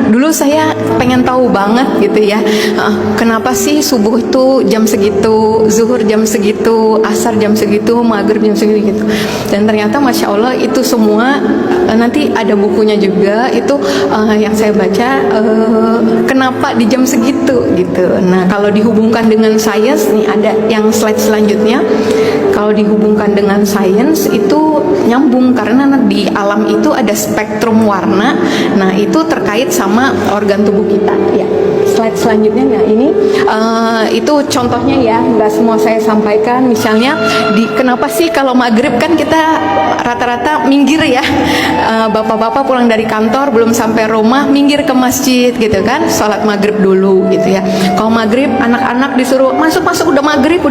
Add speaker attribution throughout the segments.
Speaker 1: dulu saya pengen tahu banget gitu ya, kenapa sih subuh itu jam segitu, zuhur jam segitu, asar jam segitu, maghrib jam segitu gitu. Dan ternyata masya Allah itu semua nanti ada bukunya juga itu yang saya baca, kenapa di jam segitu gitu. Nah kalau dihubungkan dengan sains nih, ada yang slide selanjutnya. Kalau dihubungkan dengan sains itu nyambung, karena di alam itu ada spektrum warna. Nah itu terkait sama organ tubuh kita ya. Slide selanjutnya ya, ini itu contohnya ya, nggak semua saya sampaikan. Misalnya kenapa sih kalau maghrib kan kita rata-rata minggir ya, bapak-bapak pulang dari kantor belum sampai rumah minggir ke masjid gitu kan, sholat maghrib dulu gitu ya. Kalau maghrib anak-anak disuruh masuk udah maghrib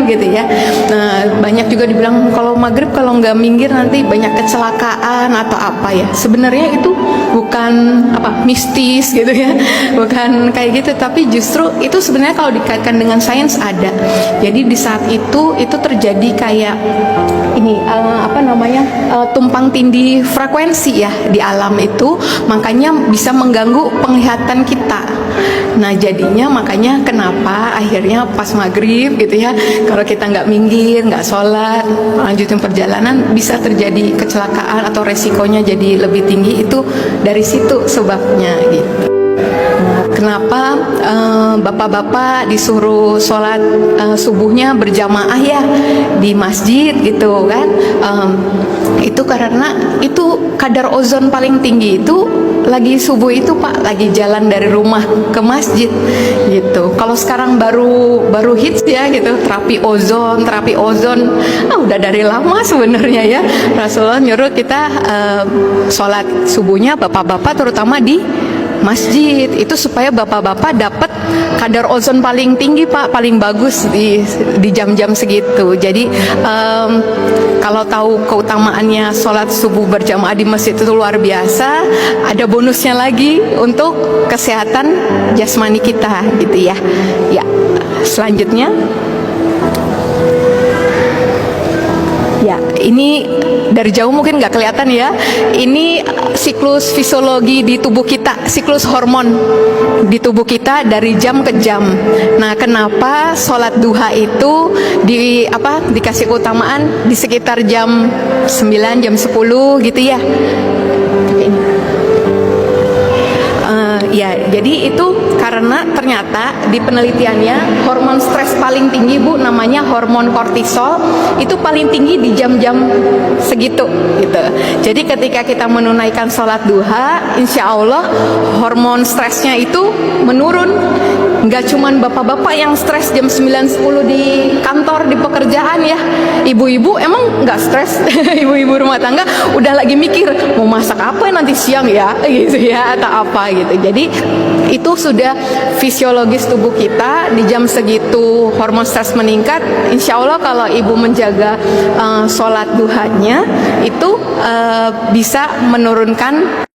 Speaker 1: gitu ya. Nah banyak juga dibilang kalau maghrib kalau nggak minggir nanti banyak kecelakaan atau apa ya. Sebenarnya itu bukan mistis gitu ya, bukan kayak gitu, tapi justru itu sebenarnya kalau dikaitkan dengan sains ada. Jadi di saat itu terjadi kayak ini tumpang tindih frekuensi ya di alam itu, makanya bisa mengganggu penglihatan kita. Nah jadinya makanya kenapa akhirnya pas maghrib gitu ya, kalau kita nggak minggir, nggak sholat, lanjutin perjalanan, bisa terjadi kecelakaan atau resikonya jadi lebih tinggi. Itu dari situ sebabnya gitu. Kenapa bapak-bapak disuruh sholat subuhnya berjamaah ya di masjid gitu kan? Itu karena itu kadar ozon paling tinggi itu lagi subuh itu Pak, lagi jalan dari rumah ke masjid gitu. Kalau sekarang baru hits ya gitu, terapi ozon, udah dari lama sebenarnya ya. Rasulullah nyuruh kita sholat subuhnya bapak-bapak terutama di masjid itu supaya bapak-bapak dapat kadar ozon paling tinggi Pak, paling bagus di jam-jam segitu. Jadi kalau tahu keutamaannya sholat subuh berjamaah di masjid itu luar biasa, ada bonusnya lagi untuk kesehatan jasmani kita gitu ya. Ya, selanjutnya. Ya, ini dari jauh mungkin nggak kelihatan ya. Ini siklus fisiologi di tubuh kita, siklus hormon di tubuh kita dari jam ke jam. Nah, kenapa sholat duha itu dikasih keutamaan di sekitar jam 9, jam 10 gitu ya? Ya, jadi itu karena ternyata di penelitiannya hormon stres paling tinggi Bu, namanya hormon kortisol, itu paling tinggi di jam-jam segitu gitu. Jadi ketika kita menunaikan sholat duha, insya Allah hormon stresnya itu menurun. Nggak cuman bapak-bapak yang stres jam 9-10 di kantor, di pekerjaan ya. Ibu-ibu emang nggak stres, ibu-ibu rumah tangga udah lagi mikir mau masak apa nanti siang ya gitu ya, atau apa gitu. Jadi itu sudah fisiologis tubuh kita di jam segitu hormon stres meningkat. Insya Allah kalau ibu menjaga sholat duhanya itu bisa menurunkan